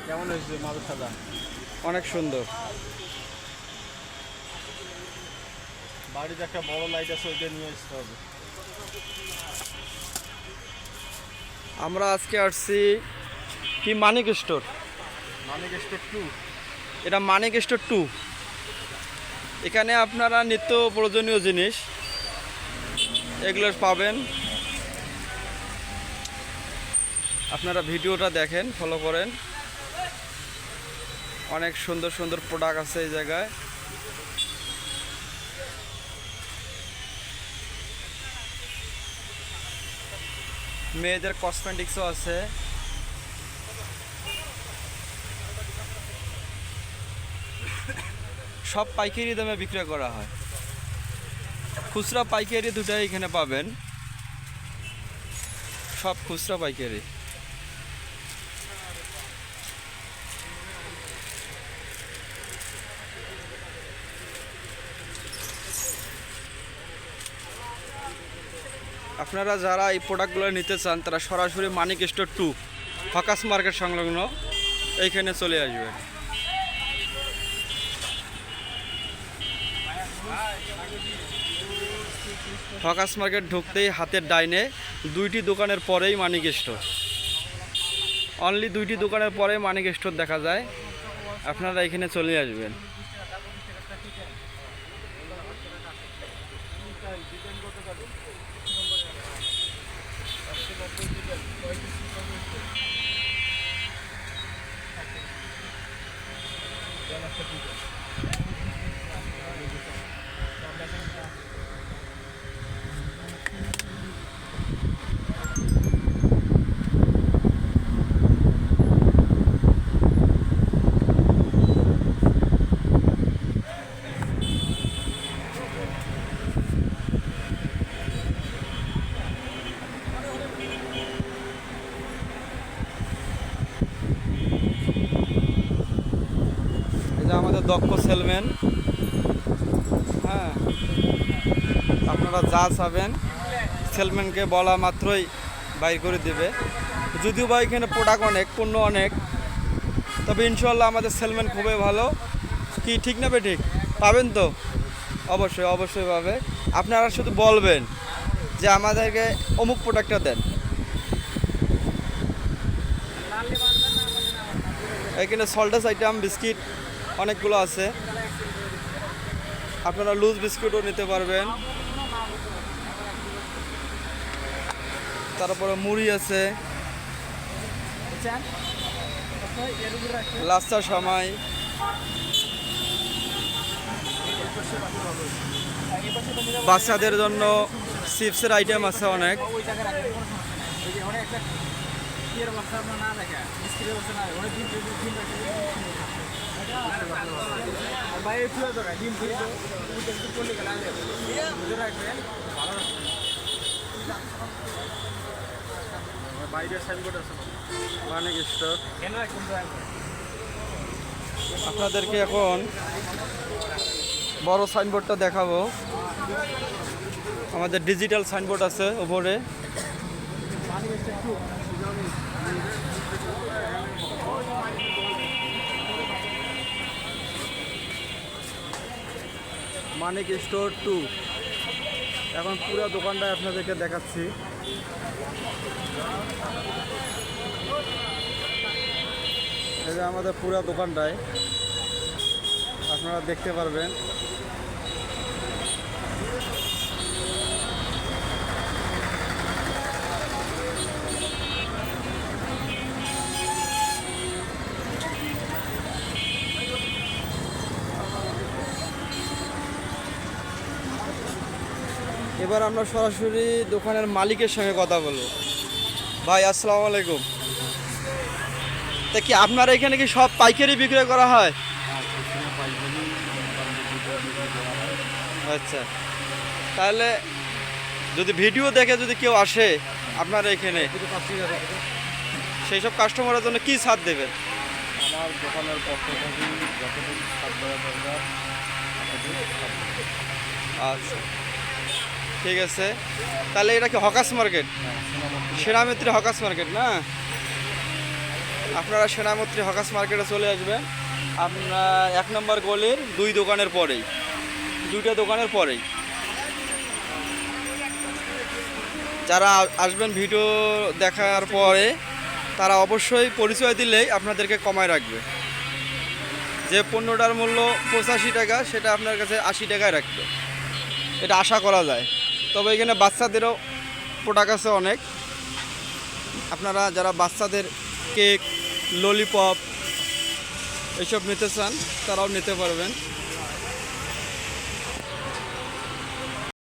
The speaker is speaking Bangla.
কেমন হয়েছে মাদ্রাসাটা? অনেক সুন্দর। বাড়িতে একটা বড় লাইট আছে, ওইটা নিয়ে আসতে হবে। আমরা আজকে আসছি কি মানিক স্টোর। মানিক স্টোর 2। এটা মানিক স্টোর 2। এখানে আপনারা নিত্য প্রয়োজনীয় জিনিস এগুলো পাবেন। আপনারা ভিডিওটা দেখেন, ফলো করেন। অনেক সুন্দর সুন্দর প্রোডাক্ট আছে এই জায়গায়। মেয়েদের কসমেটিক্সও আছে। সব পাইকারি দামে বিক্রি করা হয়। খুচরা পাইকারি দুটাই এখানে পাবেন। সব খুচরা পাইকারি। আপনারা যারা এই প্রোডাক্টগুলো নিতে চান তারা সরাসরি মানিক স্টোর 2 ফোকাস মার্কেট সংলগ্ন এইখানে চলে আসবেন। ফোকাস মার্কেট ঢুকতেই হাতের ডাইনে দুইটি দোকানের পরেই মানিক স্টোর। অনলি দুইটি দোকানের পরে মানিক স্টোর দেখা যায়। আপনারা এখানে চলে আসবেন। এটা আমাদের দক্ষ সেলম্যান। হ্যাঁ, আপনারা যা চাবেন সেলম্যানকে বলা মাত্রই বাইর করে দেবে। যদিও বা এখানে প্রোডাক্ট অনেক, পণ্য অনেক, তবে ইনশাল্লাহ আমাদের সেলম্যান খুবই ভালো। কি ঠিক না ঠিক পাবেন তো? অবশ্যই অবশ্যই পাবে। আপনারা শুধু বলবেন যে আমাদেরকে অমুক প্রোডাক্টটা দেন। এখানে সল্টাস আইটেম বিস্কিট অনেকগুলো আছে। আপনারা লুজ বিস্কুটও নিতে পারবেন। তারপরে মুড়ি আছে, লাচ্চা সামাই, বাচ্চাদের জন্য চিপসের আইটেম আছে অনেক। বাইরে সাইনবোর্ড আছে মানিক স্টোর। আপনাদেরকে এখন বড় সাইনবোর্ডটা দেখাবো। আমাদের ডিজিটাল সাইনবোর্ড আছে উপরে। মানিক স্টোর 2। এখন পুরো দোকানটাই আপনাদেরকে দেখাচ্ছি। এই যে আমাদের পুরো দোকানটায় আপনারা দেখতে পারবেন। এবার আমরা সরাসরি দোকানের মালিকের সঙ্গে কথা বলবো। ভাই আসসালামু আলাইকুম। তা কি আপনার এখানে কি সব পাইকারি বিক্রি করা হয়? আচ্ছা, তাহলে যদি ভিডিও দেখে যদি কেউ আসে আপনার এখানে, সেই সব কাস্টমারের জন্য কি ছাড় দেবেন? আমার দোকানের পক্ষ থেকে যতটুকু ছাড় দেওয়া দরকার আচ্ছা, ঠিক আছে। তাহলে এটা কি হকাস মার্কেট? সেনামিত্রি হকাস মার্কেট না? আপনারা সেনামন্ত্রী হকাস মার্কেটে চলে আসবেন। আপনার 1 নম্বর গলির 2 দোকানের পরেই, 2টা দোকানের পরেই। যারা আসবেন ভিডিও দেখার পরে তারা অবশ্যই পরিচয় দিলেই আপনাদেরকে কমায় রাখবে। যে পণ্যটার মূল্য 85 টাকা সেটা আপনার কাছে 80 টাকায় রাখবে, এটা আশা করা যায়। তবে এখানে বাচ্চাদেরও প্রোডাক্ট আছে অনেক। আপনারা যারা বাচ্চাদের কেক, ললিপপ এইসব নিতে চান তারাও নিতে পারবেন।